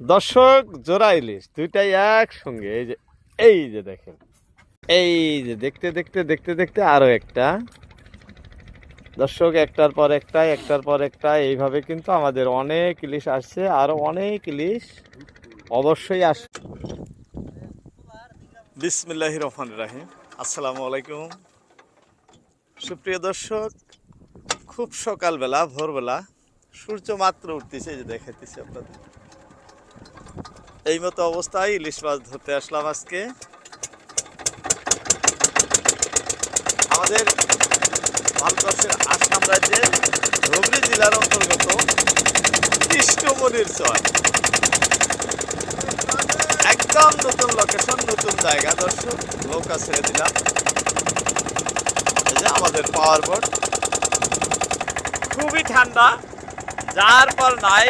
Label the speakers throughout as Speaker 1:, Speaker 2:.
Speaker 1: দর্শক, জোড়া ইলিশ দুইটাই একসঙ্গে। এই যে দেখেন, এই যে দেখতে দেখতে দেখতে দেখতে আরো একটা। দর্শক, একটার পর একটা একটার পর একটা এইভাবে কিন্তু আমাদের অনেক ইলিশ আসছে, আরো অনেক ইলিশ অবশ্যই আসছে। বিসমিল্লাহির রহমানির রহিম। আসসালামু আলাইকুম সুপ্রিয় দর্শক, খুব সকালবেলা ভোরবেলা সূর্য মাত্র উঠতেছে, এই যে দেখাইতেছি আপনাদের। এই মতো অবস্থায় ইলিশ মাছ ধরতে আসলাম আজকে। আমাদের ভারতবর্ষের আসাম রাজ্যের ধুবড়ী জেলার অন্তর্গত কৃষ্ণমণির চর, একদম নতুন লোকেশন, নতুন জায়গা। দর্শক, নৌকা ছেড়ে দিলাম, এই যে আমাদের পাওয়ার বোট। খুবই ঠান্ডা, যার পর নাই।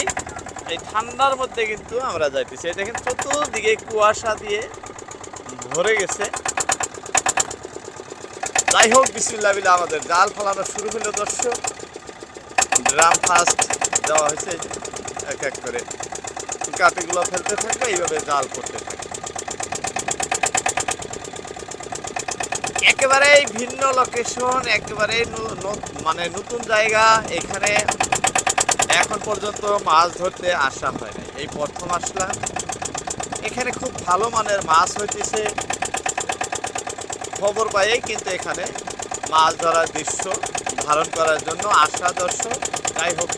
Speaker 1: এই ঠান্ডার মধ্যে কিন্তু আমরা যাইতেছি। এই দেখেন চতুর্দিকে কুয়াশা দিয়ে ভরে গেছে। যাই হোক, বিসমিল্লাহ বিল্লাহ আমাদের জাল ফেলানো শুরু হলো। দর্শক, ড্রাম ফার্স্ট দেওয়া হয়েছে, এক এক করে কাঠিগুলো ফেলতে থাকবে, এইভাবে জাল করতে থাকবে। একেবারেই ভিন্ন লোকেশন, একেবারে মানে নতুন জায়গা। এখানে এখন পর্যন্ত মাছ ধরতে আসা হয় নাই, এই প্রথম আসলাম। এখানে খুব ভালো মানের মাছ হইতেছে খবর পাইয়ে কিন্তু এখানে মাছ ধরার দৃশ্য ধারণ করার জন্য আসা। দর্শক, যাই হোক,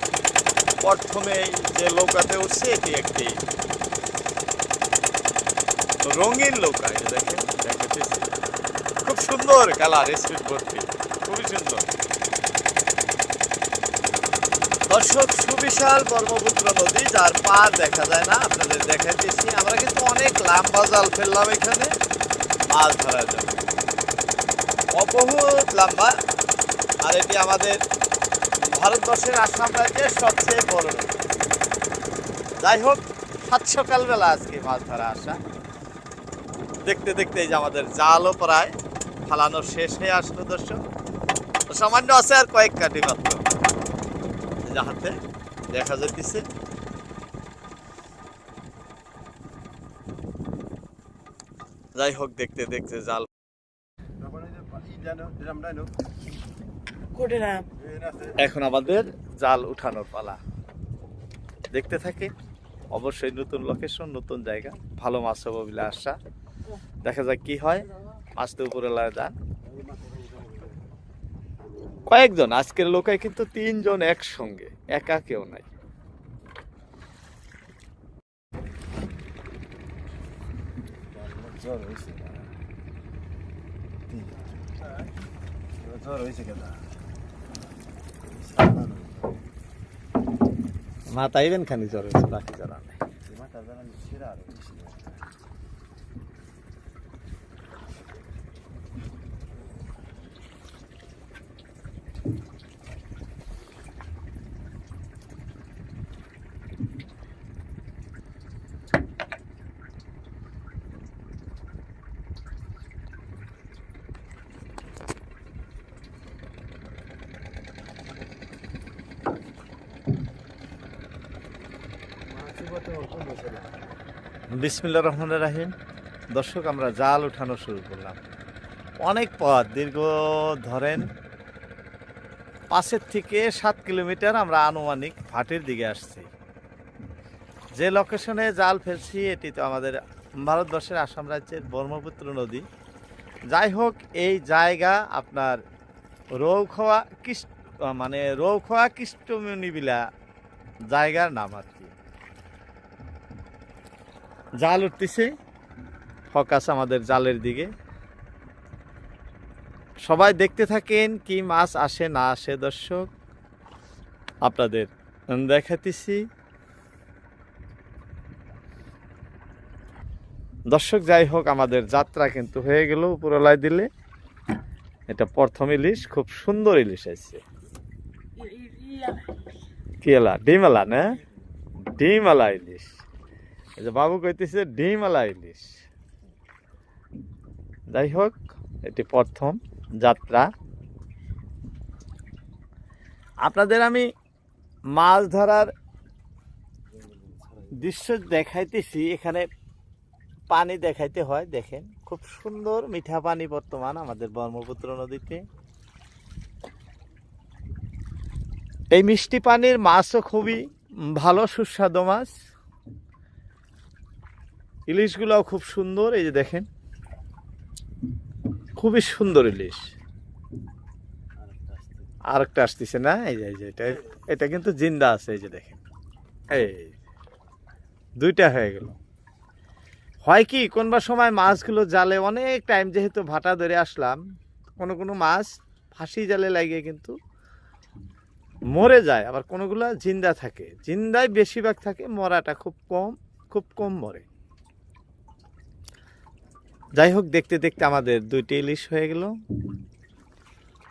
Speaker 1: প্রথমে যে নৌকাতে উঠছে এটি একটি রঙিন নৌকা। এটা দেখেন, দেখাচ্ছি, খুব সুন্দর কালার, স্পিড ভর্তি, খুবই সুন্দর। দর্শক, সুবিশাল ব্রহ্মপুত্র নদী, যার পার দেখা যায় না, আপনাদের দেখাইতেছি। আমরা কিন্তু অনেক লম্বা জাল ফেললাম এখানে মাছ ধরার জন্য, অবহুত লম্বা। আর এটি আমাদের ভারতবর্ষের আসাম রাজ্যের সবচেয়ে বড় নদী। যাই হোক, সাত সকালবেলা আজকে মাছ ধরা আসা। দেখতে দেখতে এই যে আমাদের জালও প্রায় ফালানো শেষ হয়ে আসলো। দর্শক, সামান্য আছে আর কয়েক কাঠি মাত্র, হাতে দেখা যাইতেছে। যাই হোক, দেখতে দেখতে জাল এখন আমাদের জাল উঠানোর পালা। দেখতে থাকে, অবশ্যই নতুন লোকেশন, নতুন জায়গা, ভালো মাছ হবে বলে আশা। দেখা যাক কি হয়। মাছ তো উপরে যান কয়েকজন, আজকের লোকায় কিন্তু 3 জন একসঙ্গে, একা কেউ নাই। মাতাইবেন খানি জ্বর হয়েছে, বাকি জ্বর নেই। বিসমিল্লাহির রহমানির রহিম। দর্শক, আমরা জাল উঠানো শুরু করলাম। অনেক পথ, দীর্ঘ ধরেন 5 থেকে 7 কিলোমিটার আমরা আনুমানিক ভাটির দিকে আসছি। যে লোকেশনে জাল ফেলছি এটি তো আমাদের ভারতবর্ষের আসাম রাজ্যের ব্রহ্মপুত্র নদী। যাই হোক, এই জায়গা আপনার রৌখোয়া কৃষ্ণমণি বিলা জায়গার নাম আর কি। জাল উঠতেছে, ফোকাস আমাদের জালের দিকে। সবাই দেখতে থাকেন কি মাছ আসে না আসে। দর্শক, আপনাদের দেখাতেছি। দর্শক, যাই হোক, আমাদের যাত্রা কিন্তু হয়ে গেল উপরলায় দিলে। এটা প্রথম ইলিশ, খুব সুন্দর ইলিশ আসছে। কিলা ডিমালা না, ডিমালা ইলিশ। এই যে বাবু কইতেছে ডিমালা ইলিশ। যাই হোক, এটি প্রথম যাত্রা। আপনাদের আমি মাছ ধরার দৃশ্য দেখাইতেছি, এখানে পানি দেখাইতে হয়। দেখেন খুব সুন্দর মিঠা পানি বর্তমান আমাদের ব্রহ্মপুত্র নদীতে। এই মিষ্টি পানির মাছও খুবই ভালো সুস্বাদু মাছ। ইলিশগুলোও খুব সুন্দর, এই যে দেখেন খুবই সুন্দর ইলিশ। আরেকটা আসতেছে না, এই যে এটা কিন্তু জিন্দা আছে, এই যে দেখেন এই দুইটা হয়ে গেল। হয় কি কোনবার সময় মাছগুলো জালে অনেক টাইম, যেহেতু ভাটা ধরে আসলাম, কোনো কোনো মাছ ফাঁসি জালে লাগিয়ে কিন্তু মরে যায়, আবার কোনোগুলো জিন্দা থাকে। জিন্দাই বেশিরভাগ থাকে, মরাটা খুব কম মরে। যাই হোক, দেখতে দেখতে আমাদের 2টি ইলিশ হয়ে গেল।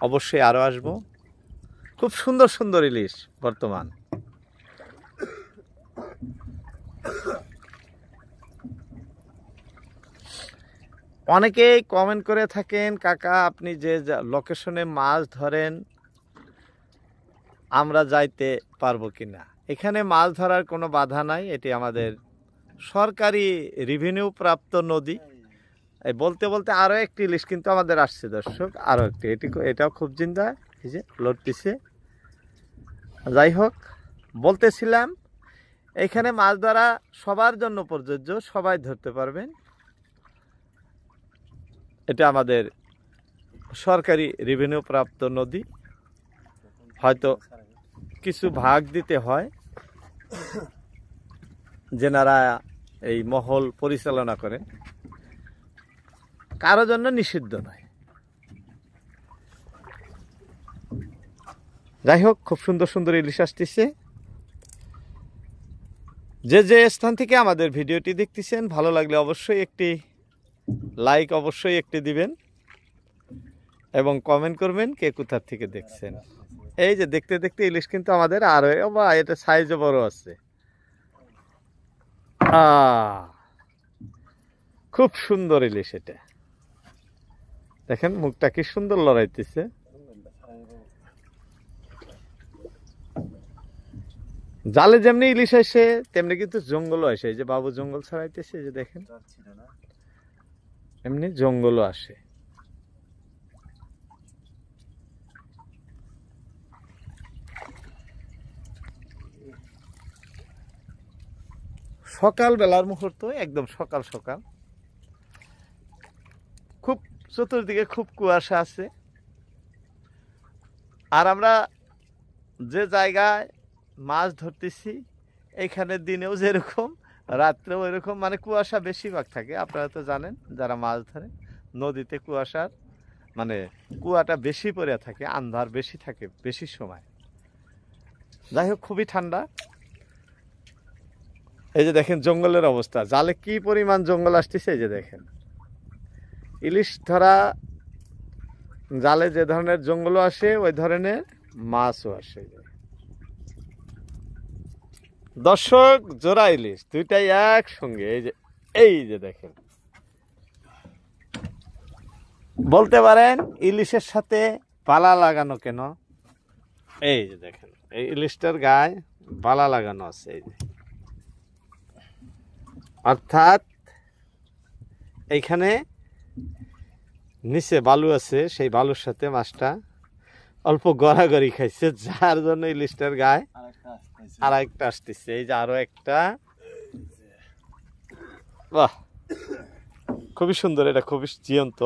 Speaker 1: অবশ্যই আরও আসবো। খুব সুন্দর সুন্দর ইলিশ বর্তমান। অনেকেই কমেন্ট করে থাকেন, কাকা আপনি যে লোকেশনে মাছ ধরেন আমরা যাইতে পারবো কিনা। এখানে মাছ ধরার কোনো বাধা নাই, এটি আমাদের সরকারি রেভিনিউ প্রাপ্ত নদী। এই বলতে বলতে আরও একটি ইলিশ কিন্তু আমাদের আসছে দর্শক, আরও একটি, এটাও খুব জিন্দা, এই যে লড়তেছে। যাই হোক, বলতেছিলাম এখানে মাছ ধরা সবার জন্য প্রযোজ্য, সবাই ধরতে পারবেন। এটা আমাদের সরকারি রেভিনিউ প্রাপ্ত নদী। হয়তো কিছু ভাগ দিতে হয়, যেনারা এই মহল পরিচালনা করেন, কারো জন্য নিষিদ্ধ নয়। যাই হোক, খুব সুন্দর সুন্দর ইলিশ আসতেছে। যে যে স্থান থেকে আমাদের ভিডিওটি দেখতেছেন, ভালো লাগলে অবশ্যই একটি লাইক অবশ্যই একটি দিবেন এবং কমেন্ট করবেন কে কোথা থেকে দেখছেন। এই যে দেখতে দেখতে ইলিশ কিন্তু আমাদের আরো, বা এটা সাইজও বড় আছে। খুব সুন্দর ইলিশ এটা, দেখেন মুখটা কি সুন্দর লড়াইতেছে। জালে যেমনি ইলিশ আসে তেমনি কিন্তু জঙ্গলও আসে। এই যে বাবু জঙ্গল ছাড়াইতেছে, এই যে দেখেন এমনি জঙ্গলও আসে। সকাল বেলার মুহূর্ত, একদম সকাল সকাল, খুব চতুর্দিকে খুব কুয়াশা আছে। আর আমরা যে জায়গায় মাছ ধরতেছি, এইখানে দিনেও যেরকম রাত্রেও এরকম, মানে কুয়াশা বেশিরভাগ থাকে। আপনারা তো জানেন যারা মাছ ধরে, নদীতে কুয়াশার মানে কুয়াটা বেশি পড়ে থাকে, আন্ধার বেশি থাকে বেশি সময়। যাই হোক, খুবই ঠান্ডা। এই যে দেখেন জঙ্গলের অবস্থা, জালে কি পরিমাণ জঙ্গল আসতেছে। এই যে দেখেন ইলিশ ধরা জালে যে ধরনের জঙ্গলও আসে, ওই ধরনের মাছও আসে। দর্শক, জোড়া ইলিশ দুইটাই একসঙ্গে, এই যে দেখেন। বলতে পারেন ইলিশের সাথে পালা লাগানো কেন? এই যে দেখেন, এই ইলিশটার গায়ে পালা লাগানো আছে। এই যে, অর্থাৎ এইখানে নিচে বালু আছে, সেই বালুর সাথে মাছটা অল্প গড়াগড়ি খাইছে, যার জন্য ইলিশটার গায়ে আর একটা আসতেছে। এই যে আরো একটা, বাহ খুবই সুন্দর, এটা খুবই জীবন্ত।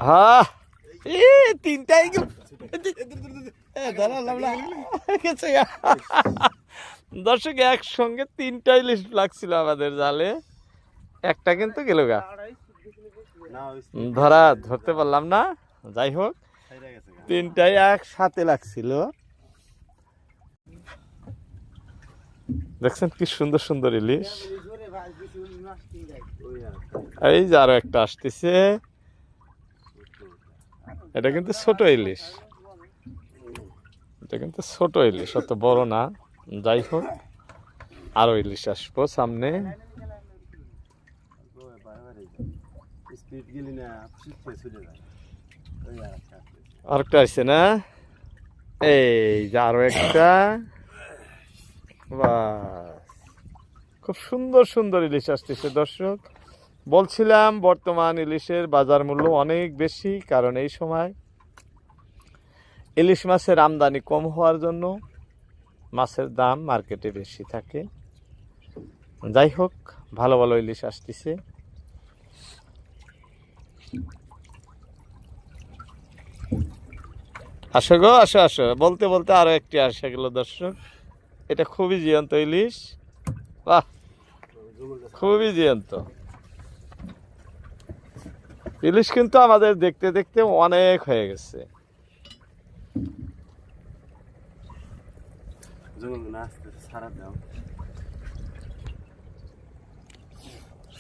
Speaker 1: হ্যাঁ, তিনটাই দর্শক একসঙ্গে 3টা ইলিশ লাগছিল আমাদের জালে, একটা কিন্তু গেল গা, ধরতে পারলাম না। যাই হোক, 3টাই একসাথে লাগছিল। দেখছেন কি সুন্দর সুন্দর ইলিশ। এই যে আরো একটা আসতেছে, এটা কিন্তু ছোট ইলিশ, এটা কিন্তু ছোট ইলিশ, অত বড় না। যাই হোক, আরো ইলিশ আসবো সামনে। আরেকটা আসছে না, এই যে আরো একটা, বাহ, খুব সুন্দর সুন্দর ইলিশ আসতেছে দর্শক। বলছিলাম বর্তমান ইলিশের বাজার মূল্য অনেক বেশি, কারণ এই সময় ইলিশ মাছের আমদানি কম হওয়ার জন্য মাছের দাম মার্কেটে বেশি থাকে। যাই হোক, ভালো ভালো ইলিশ আসতেছে। আসো গো, আসো আসো, বলতে বলতে আরো একটি আসে গেল দর্শক। এটা খুবই জীবন্ত ইলিশ, বাহ, খুবই জীবন্ত ইলিশ। কিন্তু আমাদের দেখতে দেখতে অনেক হয়ে গেছে।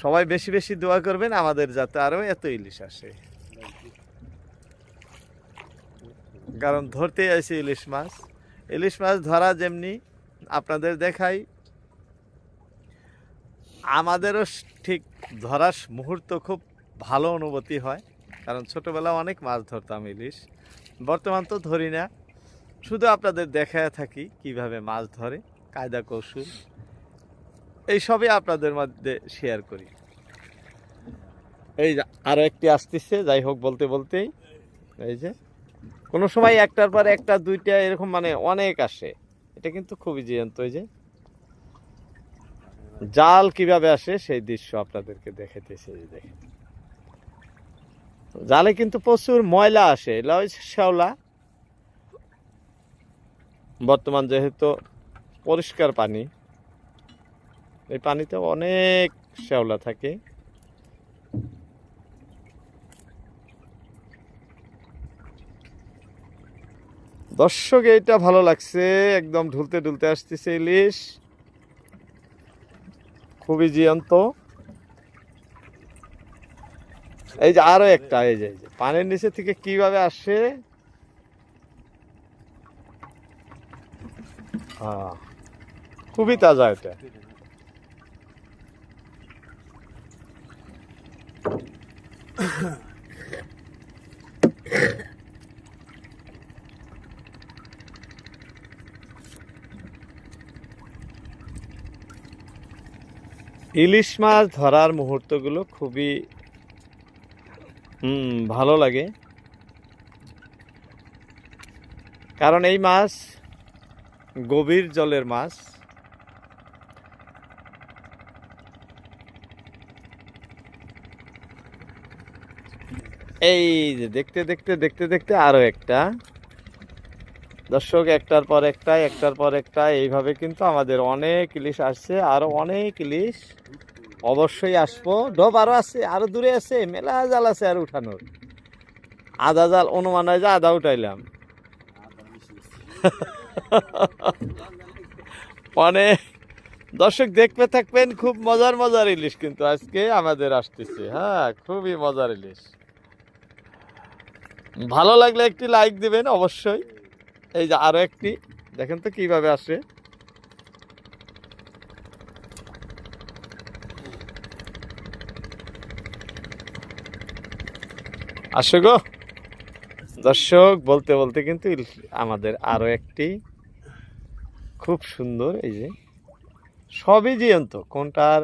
Speaker 1: সবাই বেশি বেশি দোয়া করবেন আমাদের যাতে আরো এত ইলিশ আসে, কারণ ধরতে আসে ইলিশ মাছ। ইলিশ মাছ ধরা যেমনি আপনাদের দেখাই, আমাদেরও ঠিক ধরার মুহূর্ত খুব ভালো অনুভূতি হয়, কারণ ছোটবেলা অনেক মাছ ধরতাম ইলিশ। বর্তমান তো ধরি না, শুধু আপনাদের দেখায় থাকি কিভাবে মাছ ধরে, কায়দা কৌশল এইসবই আপনাদের মধ্যে শেয়ার করি। এই যে আরো একটি আসতেছে, যাই হোক বলতে বলতেই এই যে কোনো সময় একটার পর একটা, দুইটা, এরকম মানে অনেক আসে। এটা কিন্তু খুবই জীবন্ত। এই যে জাল কিভাবে আসে সেই দৃশ্য আপনাদেরকে দেখাইতেছে। এই দেখেন, জালে কিন্তু প্রচুর ময়লা আসে, এটা হচ্ছে শ্যাওলা। বর্তমান যেহেতু পরিষ্কার পানি, এই পানিতে অনেক শ্যাওলা থাকে। দর্শক এইটা ভালো লাগছে, একদম ঢুলতে ঢুলতে আসতেছে ইলিশ, খুবই জীবন্ত। এই যে আরো একটা, এই যে পানির নিচে থেকে কিভাবে আসে, হ্যাঁ, খুবই তাজা এটা। ইলিশ মাছ ধরার মুহূর্তগুলো খুবই ভালো লাগে, কারণ এই মাছ গভীর জলের মাছ। এই যে দেখতে দেখতে দেখতে দেখতে আরো একটা, দর্শক একটার পর একটা, একটার পর একটা, এইভাবে কিন্তু আমাদের অনেক ইলিশ আসছে, আরো অনেক ইলিশ অবশ্যই আসবো। ডোব আরো আছে, আরো দূরে আছে, মেলা জাল আছে আর উঠানোর। আধা জাল অনুমান হয় যে আধা উঠাইলাম। অনেক দর্শক দেখতে থাকবেন, খুব মজার মজার ইলিশ কিন্তু আজকে আমাদের আসতেছে। হ্যাঁ, খুবই মজার ইলিশ। ভালো লাগলে একটি লাইক দিবেন অবশ্যই। এই যে আরো একটি দেখেন তো কিভাবে আসে। আসো গো দর্শক, বলতে বলতে কিন্তু আমাদের আরো একটি খুব সুন্দর, এই যে সবই জিয়ন্ত, কোনটার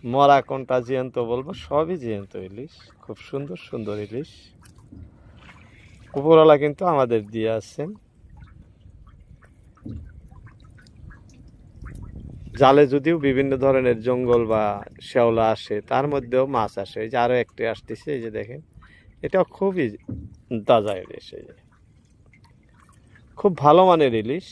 Speaker 1: মরা কোনটা জিয়ন্ত বলবো, সবই জিয়ন্ত ইলিশ, খুব সুন্দর সুন্দর ইলিশ। উপরওয়ালা কিন্তু আমাদের দিয়ে আসছেন। জালে যদিও বিভিন্ন ধরনের জঙ্গল বা শ্যাওলা আসে, তার মধ্যেও মাছ আসে। এই যে আরো একটি আসতেছে, এই যে দেখেন, এটা খুবই তাজা ইলিশ, এই যে খুব ভালো মানের ইলিশ।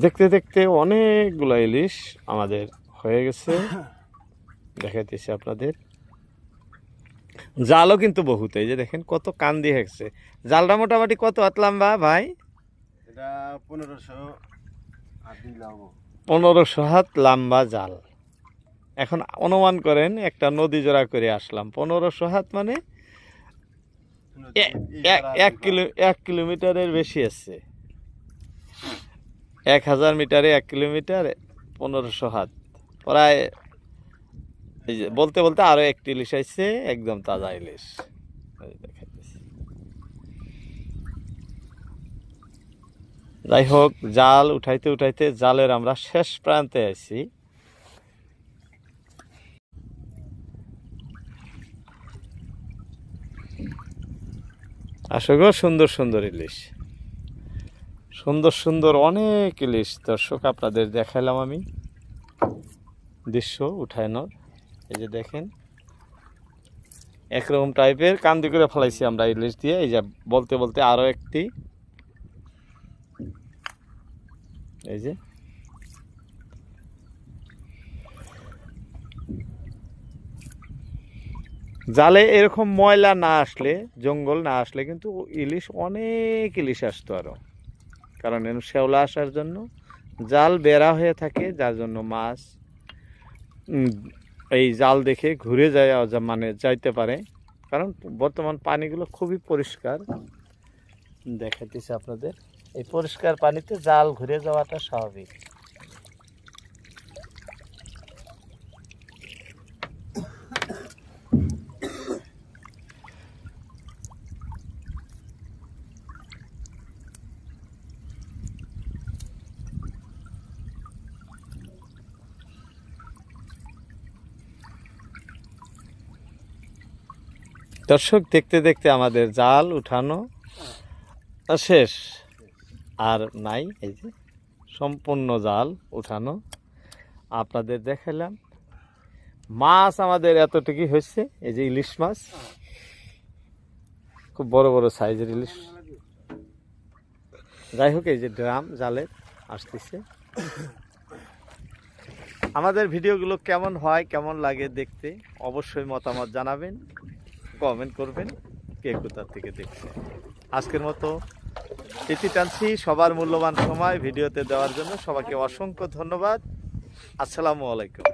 Speaker 1: দেখতে দেখতে অনেকগুলো ইলিশ আমাদের হয়ে গেছে, দেখাইতেছি আপনাদের। জালও কিন্তু বহুত, এই যে দেখেন কত কান দিয়ে হেঁকছে। জালটা মোটামুটি কত হাত লম্বা ভাই?
Speaker 2: এটা
Speaker 1: 1500 হাত লম্বা জাল। এখন অনুমান করেন একটা নদী জোড়া করে আসলাম, 1500 হাত মানে 1 কিলোমিটারের বেশি আছে। 1000 মিটারে 1 কিলোমিটার, 1500 হাত প্রায়। এই যে বলতে বলতে আরো একটি ইলিশ আসছে, একদম তাজা ইলিশ। এই দেখাইতেছি। যাই হোক, জাল উঠাইতে উঠাইতে জালের আমরা শেষ প্রান্তে আছি। আসলে সুন্দর সুন্দর ইলিশ, সুন্দর সুন্দর অনেক ইলিশ দর্শক আপনাদের দেখাইলাম আমি দৃশ্য উঠানোর। এই যে দেখেন, একরকম টাইপের কান্দি করে ফেলাইছি আমরা ইলিশ দিয়ে। এই যে বলতে বলতে আরো একটি, এই যে জালে এরকম ময়লা না আসলে, জঙ্গল না আসলে কিন্তু ইলিশ, অনেক ইলিশ আসতো আরো। কারণ শ্যাওলা আসার জন্য জাল বেড়া হয়ে থাকে, যার জন্য মাছ এই জাল দেখে ঘুরে যায়, মানে যাইতে পারে। কারণ বর্তমান পানিগুলো খুবই পরিষ্কার, দেখাইতেছি আপনাদের। এই পরিষ্কার পানিতে জাল ঘুরে যাওয়াটা স্বাভাবিক। দর্শক, দেখতে দেখতে আমাদের জাল উঠানো শেষ, আর নাই। এই যে সম্পূর্ণ জাল উঠানো আপনাদের দেখাইলাম। মাছ আমাদের এতটুকুই হয়েছে। এই যে ইলিশ মাছ, খুব বড় বড় সাইজের ইলিশ। যাই হোক, এই যে ড্রাম জালের আসতেছে। আমাদের ভিডিওগুলো কেমন হয়, কেমন লাগে দেখতে অবশ্যই মতামত জানাবেন, কমেন্ট করবেন কে কোথা থেকে দেখছে। আজকের মতো ইতি টানছি। সবার মূল্যবান সময় ভিডিওতে দেওয়ার জন্য সবাইকে অসংখ্য ধন্যবাদ। আসসালামু আলাইকুম।